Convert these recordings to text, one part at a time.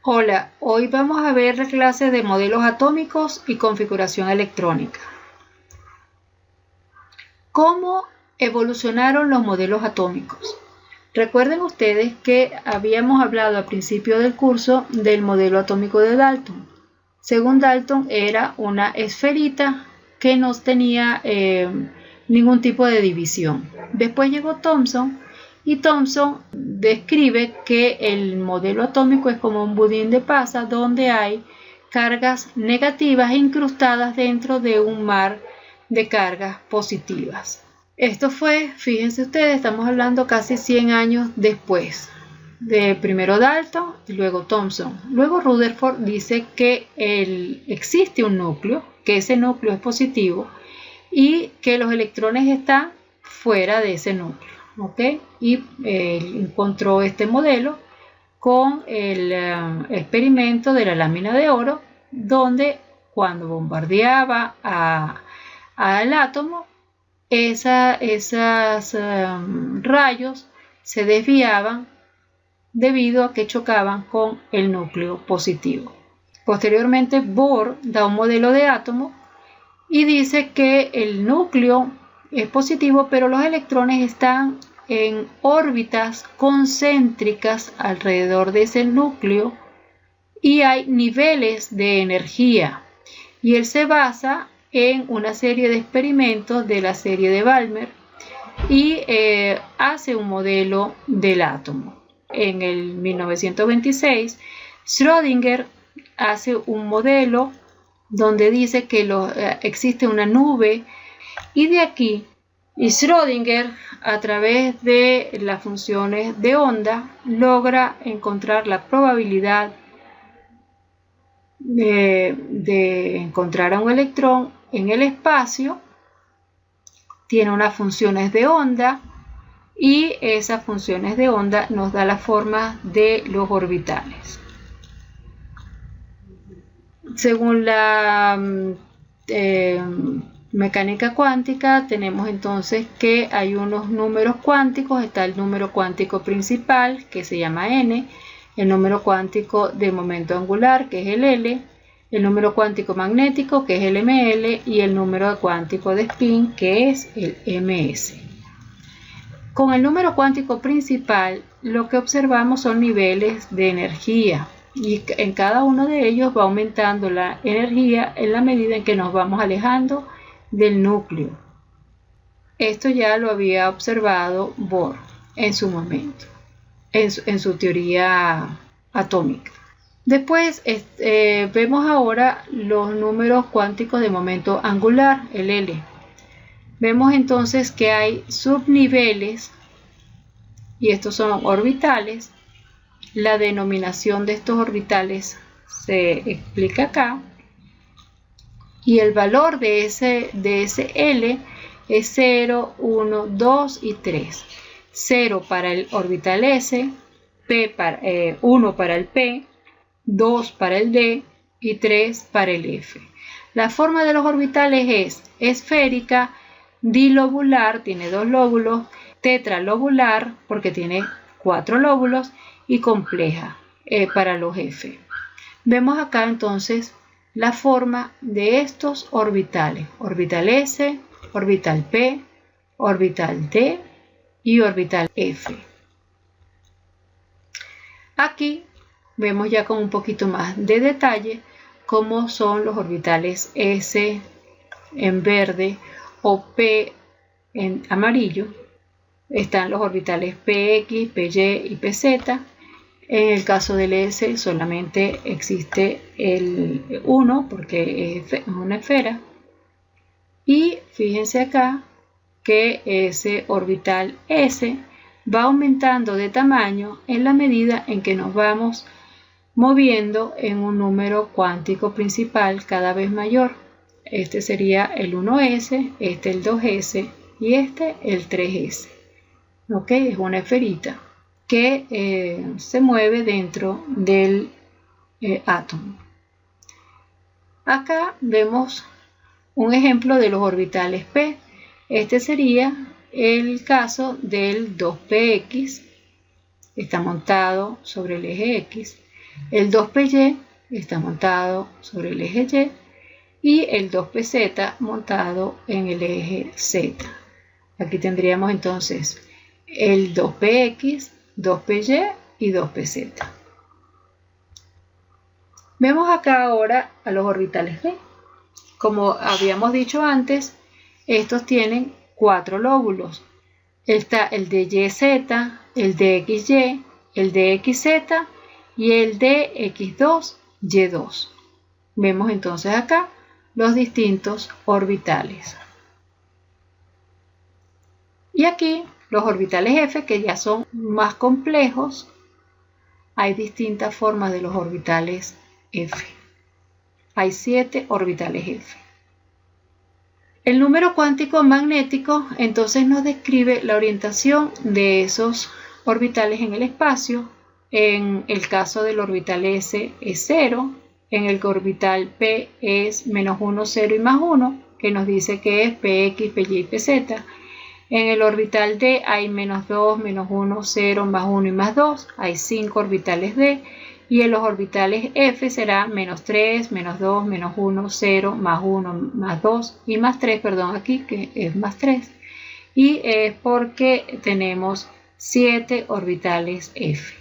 Hola, hoy vamos a ver la clase de modelos atómicos y configuración electrónica. ¿Cómo evolucionaron los modelos atómicos? Recuerden ustedes que habíamos hablado al principio del curso del modelo atómico de Dalton. Según Dalton, era una esferita que no tenía ningún tipo de división. Después llegó Thomson y Thomson describe que el modelo atómico es como un budín de pasa donde hay cargas negativas incrustadas dentro de un mar de cargas positivas. Esto fue, fíjense ustedes, estamos hablando casi 100 años después de primero Dalton y luego Thomson. Luego Rutherford dice que existe un núcleo, que ese núcleo es positivo y que los electrones están fuera de ese núcleo. ¿Okay? Y encontró este modelo con el experimento de la lámina de oro, donde cuando bombardeaba al átomo, esos rayos se desviaban debido a que chocaban con el núcleo positivo. Posteriormente, Bohr da un modelo de átomo y dice que el núcleo es positivo, pero los electrones están en órbitas concéntricas alrededor de ese núcleo y hay niveles de energía. Y él se basa en una serie de experimentos de la serie de Balmer y hace un modelo del átomo. En el 1926, Schrödinger hace un modelo donde dice que existe una nube. Y de aquí, Schrödinger, a través de las funciones de onda, logra encontrar la probabilidad de encontrar a un electrón en el espacio. Tiene unas funciones de onda y esas funciones de onda nos da la forma de los orbitales. Según la mecánica cuántica, tenemos entonces que hay unos números cuánticos. Está el número cuántico principal, que se llama n, el número cuántico de momento angular, que es el L, el número cuántico magnético, que es el ml, y el número cuántico de spin, que es el ms. Con el número cuántico principal, lo que observamos son niveles de energía, y en cada uno de ellos va aumentando la energía en la medida en que nos vamos alejando del núcleo. Esto ya lo había observado Bohr en su momento, en su teoría atómica. Después vemos ahora los números cuánticos de momento angular, el L. Vemos entonces que hay subniveles, y estos son orbitales. La denominación de estos orbitales se explica acá. Y el valor de ese L es 0, 1, 2 y 3. 0 para el orbital S, 1 para el P, 2 para el D y 3 para el F. La forma de los orbitales es esférica, dilobular, tiene 2 lóbulos, tetralobular, porque tiene 4 lóbulos, y compleja para los F. Vemos acá entonces la forma de estos orbitales: orbital S, orbital P, orbital D y orbital F. Aquí vemos ya con un poquito más de detalle cómo son los orbitales S en verde o P en amarillo. Están los orbitales PX, PY y PZ. En el caso del S solamente existe el 1 porque es una esfera. Y fíjense acá que ese orbital S va aumentando de tamaño en la medida en que nos vamos moviendo en un número cuántico principal cada vez mayor. Este sería el 1S, este el 2S y este el 3S. ¿Ok? Es una esferita que se mueve dentro del átomo. Acá vemos un ejemplo de los orbitales P. Este sería el caso del 2px, está montado sobre el eje X. El 2py está montado sobre el eje Y y el 2pz montado en el eje Z. Aquí tendríamos entonces el 2px, 2py y 2pz. Vemos acá ahora a los orbitales D. Como habíamos dicho antes, estos tienen 4 lóbulos. Está el de YZ, el de XY, el de XZ y el de X2Y2. Vemos entonces acá los distintos orbitales. Y aquí los orbitales F, que ya son más complejos. Hay distintas formas de los orbitales F. Hay 7 orbitales F. El número cuántico magnético entonces nos describe la orientación de esos orbitales en el espacio. En el caso del orbital S es 0, en el orbital P es -1, 0 y +1, que nos dice que es Px, Py y Pz. En el orbital D hay -2, -1, 0, +1 y +2, hay 5 orbitales D. Y en los orbitales F será -3, -2, -1, 0, +1, +2 y +3, perdón, aquí que es +3. Y es porque tenemos 7 orbitales F.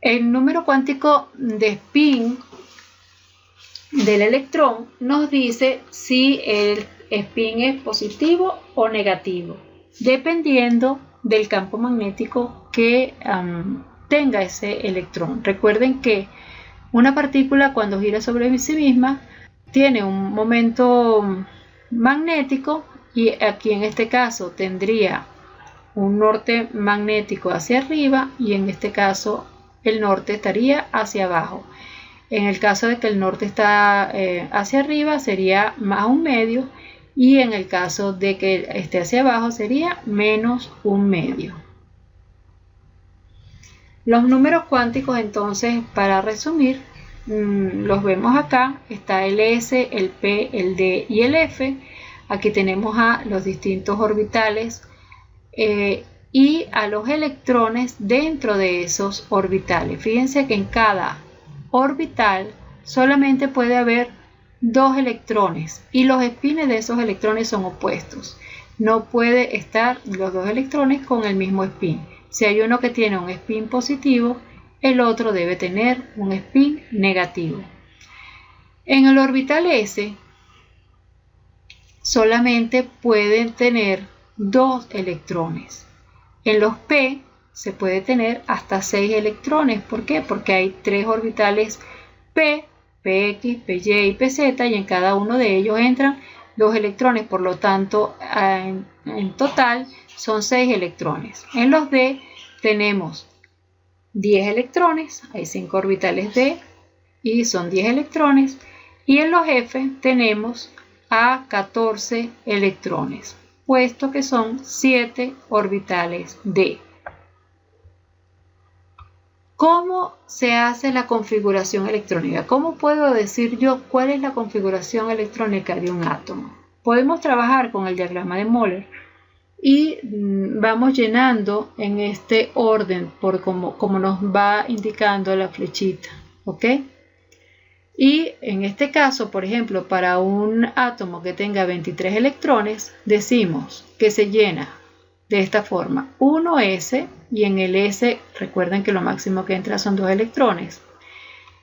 El número cuántico de spin del electrón nos dice si el spin es positivo o negativo, dependiendo del campo magnético que tenga ese electrón. Recuerden que una partícula, cuando gira sobre sí misma, tiene un momento magnético, y aquí en este caso tendría un norte magnético hacia arriba, y en este caso el norte estaría hacia abajo. En el caso de que el norte está hacia arriba, sería +1/2, y en el caso de que esté hacia abajo sería -1/2. Los números cuánticos, entonces, para resumir, los vemos acá. Está el S, el P, el D y el F. Aquí tenemos a los distintos orbitales y a los electrones dentro de esos orbitales. Fíjense que en cada orbital solamente puede haber 2 electrones, y los espines de esos electrones son opuestos. No puede estar los 2 electrones con el mismo spin. Si hay uno que tiene un spin positivo, el otro debe tener un spin negativo. En el orbital S solamente pueden tener 2 electrones. En los P se puede tener hasta 6 electrones. ¿Por qué? Porque hay 3 orbitales P, Px, Py y Pz, y en cada uno de ellos entran 2 electrones. Por lo tanto, en total son 6 electrones. En los D tenemos 10 electrones, hay 5 orbitales D y son 10 electrones. Y en los F tenemos a 14 electrones, puesto que son 7 orbitales D. ¿Cómo se hace la configuración electrónica? ¿Cómo puedo decir yo cuál es la configuración electrónica de un átomo? Podemos trabajar con el diagrama de Moller y vamos llenando en este orden por como nos va indicando la flechita, ¿ok? Y en este caso, por ejemplo, para un átomo que tenga 23 electrones, decimos que se llena de esta forma: 1s, y en el S recuerden que lo máximo que entra son 2 electrones,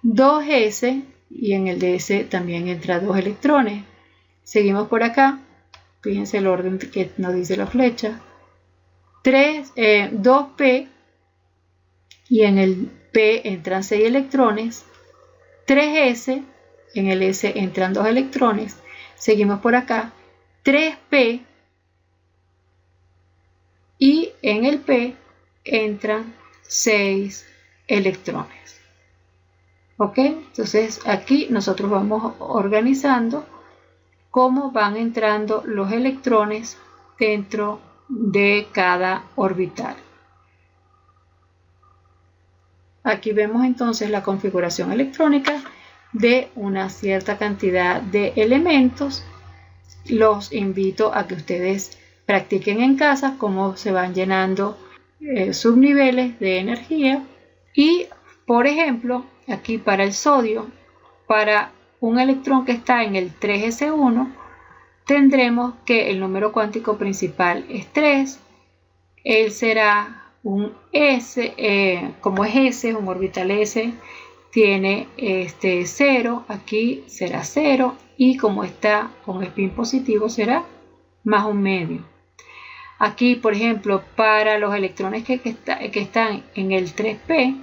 2s, y en el ds también entra 2 electrones. Seguimos por acá, fíjense el orden que nos dice la flecha: 2p, y en el p entran 6 electrones, 3s, en el S entran 2 electrones. Seguimos por acá: 3p, y en el P entran 6 electrones. ¿Ok? Entonces aquí nosotros vamos organizando cómo van entrando los electrones dentro de cada orbital. Aquí vemos entonces la configuración electrónica de una cierta cantidad de elementos. Los invito a que ustedes practiquen en casa cómo se van llenando subniveles de energía Y por ejemplo, aquí para el sodio, para un electrón que está en el 3s1, tendremos que el número cuántico principal es 3, él será un S, como es S, un orbital S, tiene 0, aquí será 0, y como está con spin positivo será más un medio. Aquí, por ejemplo, para los electrones que están en el 3p,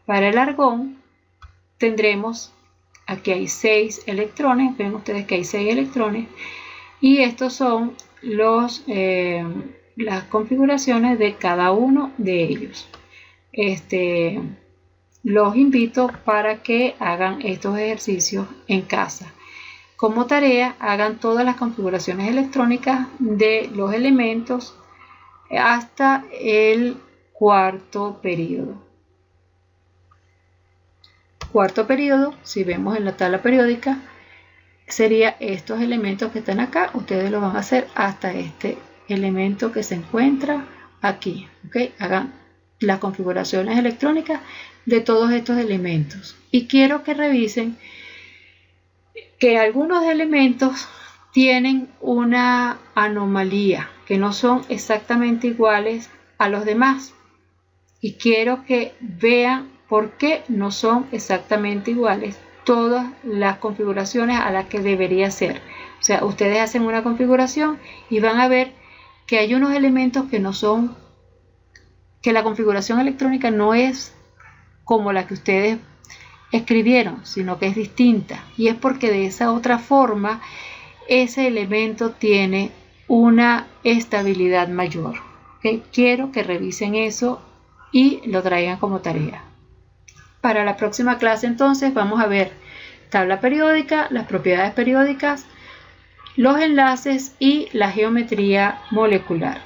para el argón, tendremos, aquí hay 6 electrones, ven ustedes que hay 6 electrones, y estos son las configuraciones de cada uno de ellos. Los invito para que hagan estos ejercicios en casa. Como tarea, hagan todas las configuraciones electrónicas de los elementos hasta el cuarto periodo. Cuarto periodo, si vemos en la tabla periódica, sería estos elementos que están acá. Ustedes lo van a hacer hasta este elemento que se encuentra aquí. ¿Okay? Hagan las configuraciones electrónicas de todos estos elementos. Y quiero que revisen que algunos elementos tienen una anomalía, que no son exactamente iguales a los demás. Y quiero que vean por qué no son exactamente iguales todas las configuraciones a las que debería ser. O sea, ustedes hacen una configuración y van a ver que hay unos elementos que no son, que la configuración electrónica no es como la que ustedes escribieron, sino que es distinta, y es porque de esa otra forma ese elemento tiene una estabilidad mayor. ¿Okay? Quiero que revisen eso y lo traigan como tarea. Para la próxima clase entonces vamos a ver tabla periódica, las propiedades periódicas, los enlaces y la geometría molecular.